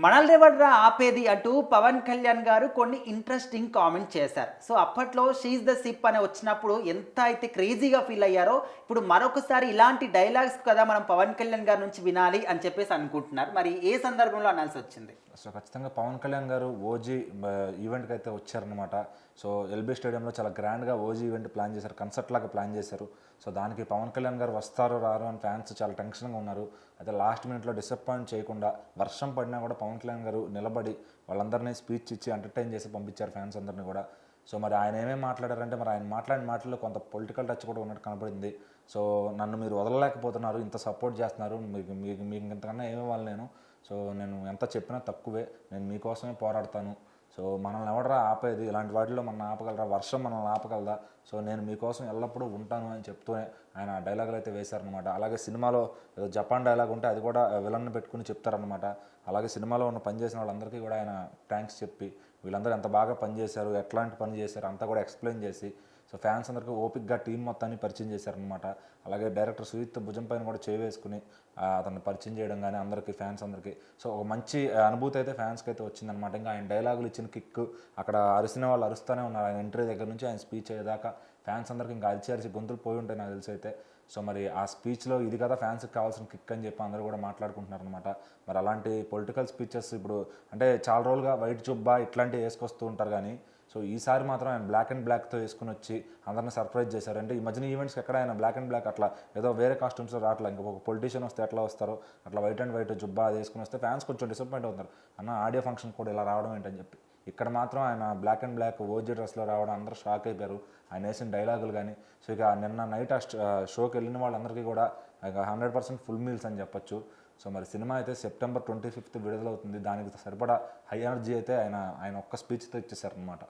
మనల్నెవర్రా ఆపేది అంటూ పవన్ కళ్యాణ్ గారు కొన్ని ఇంట్రెస్టింగ్ కామెంట్ చేశారు. సో అప్పట్లో షీఈస్ ద సిప్ అని వచ్చినప్పుడు ఎంత అయితే క్రేజీగా ఫీల్ అయ్యారో, ఇప్పుడు మరొకసారి ఇలాంటి డైలాగ్స్ కదా మనం పవన్ కళ్యాణ్ గారి నుంచి వినాలి అని చెప్పేసి అనుకుంటున్నారు. మరి ఏ సందర్భంలో అనాల్సి వచ్చింది? సో ఖచ్చితంగా పవన్ కళ్యాణ్ గారు ఓజీ ఈవెంట్కి అయితే వచ్చారనమాట. సో ఎల్బీ స్టేడియంలో చాలా గ్రాండ్గా ఓజీ ఈవెంట్ ప్లాన్ చేశారు, కన్సర్ట్ లాగా ప్లాన్ చేశారు. సో దానికి పవన్ కళ్యాణ్ గారు వస్తారో రారో అని ఫ్యాన్స్ చాలా టెన్షన్గా ఉన్నారు. అయితే లాస్ట్ మినిట్లో డిసప్పాయింట్ చేయకుండా వర్షం పడినా కూడా పవన్ కళ్యాణ్ గారు నిలబడి వాళ్ళందరినీ స్పీచ్ ఇచ్చి ఎంటర్టైన్ చేసి పంపించారు ఫ్యాన్స్ అందరినీ కూడా. సో మరి ఆయన ఏమేమి మాట్లాడారంటే, మరి ఆయన మాట్లాడిన మాటల్లో కొంత పొలిటికల్ టచ్ కూడా ఉన్నట్టు కనపడింది. సో నన్ను మీరు వదలలేకపోతున్నారు, ఇంత సపోర్ట్ చేస్తున్నారు, మీకు మీకు మీకు ఇంతకన్నా ఏమి ఇవ్వాలి నేను. సో నేను ఎంత చెప్పినా తక్కువే, నేను మీకోసమే పోరాడతాను. సో మనల్ని ఎవడరా ఆపేది, ఇలాంటి వాటిలో మనల్ని ఆపగలరా, వర్షం మనల్ని ఆపగలదా, సో నేను మీకోసం ఎల్లప్పుడూ ఉంటాను అని చెప్తూనే ఆయన డైలాగులు అయితే వేశారనమాట. అలాగే సినిమాలో ఏదో జపాన్ డైలాగ్ ఉంటే అది కూడా విలన్ని పెట్టుకుని చెప్తారనమాట. అలాగే సినిమాలో ఉన్న పనిచేసిన వాళ్ళందరికీ కూడా ఆయన థ్యాంక్స్ చెప్పి, వీళ్ళందరూ ఎంత బాగా పనిచేశారు, ఎట్లాంటి పని చేశారు అంతా కూడా ఎక్స్ప్లెయిన్ చేసి, సో ఫ్యాన్స్ అందరికీ ఓపిక్గా టీం మొత్తాన్ని పరిచయం చేశారనమాట. అలాగే డైరెక్టర్ సుజిత్ భుజం పైన కూడా చేయి వేసుకుని అతన్ని పరిచయం చేయడం కానీ అందరికీ, ఫ్యాన్స్ అందరికీ సో ఒక మంచి అనుభూతి అయితే ఫ్యాన్స్కి అయితే వచ్చిందనమాట. ఇంకా ఆయన డైలాగులు ఇచ్చిన కిక్, అక్కడ అరిసిన వాళ్ళు అరుస్తూనే ఉన్నారు. ఆయన ఎంట్రీ దగ్గర నుంచి ఆయన స్పీచ్ అయ్యేదాకా ఫ్యాన్స్ అందరికీ ఇంకా అరిచి గొంతులు పోయి ఉంటాయి నాకు తెలిసి అయితే. సో మరి ఆ స్పీచ్లో ఇది కదా ఫ్యాన్స్కి కావాల్సిన కిక్ అని చెప్పి అందరూ కూడా మాట్లాడుకుంటున్నారు అనమాట. మరి అలాంటి పొలిటికల్ స్పీచెస్ ఇప్పుడు అంటే చాలా రోజులుగా వైట్ జుబ్బా ఇట్లాంటివి వేసుకొస్తూ ఉంటారు, కానీ సో ఈసారి మాత్రం ఆయన బ్లాక్ అండ్ బ్లాక్తో వేసుకుని వచ్చి అందరిని సర్ప్రైజ్ చేశారు. అంటే ఈ మధ్యన ఈవెంట్స్కి ఎక్కడ ఆయన బ్లాక్ అండ్ బ్లాక్ అట్లా ఏదో వేరే కాస్ట్యూమ్స్లో రావట్లా. ఇంకా ఒక పొలిటీషియన్ వస్తే ఎట్లా వస్తారో అట్లా వైట్ అండ్ వైట్ జుబ్బా అది వేసుకుని వస్తే ఫ్యాన్స్ కొంచెం డిసప్పాయింట్ అవుతారు, అన్న ఆడియో ఫంక్షన్ కూడా ఇలా రావడం ఏంటని చెప్పి. ఇక్కడ మాత్రం ఆయన బ్లాక్ అండ్ బ్లాక్ ఓజీ డ్రెస్లో రావడం అందరూ షాక్ అయిపోయారు, ఆయన వేసిన డైలాగులు కానీ. సో ఇక నిన్న నైట్ ఆ షోకి వెళ్ళిన వాళ్ళందరికీ కూడా ఇక 100% ఫుల్ మీల్స్ అని చెప్పొచ్చు. సో మరి సినిమా అయితే September 25th విడుదలవుతుంది. దానికి సరిపడా హై ఎనర్జీ అయితే ఆయన ఒక్క స్పీచ్తో ఇచ్చేసారనమాట.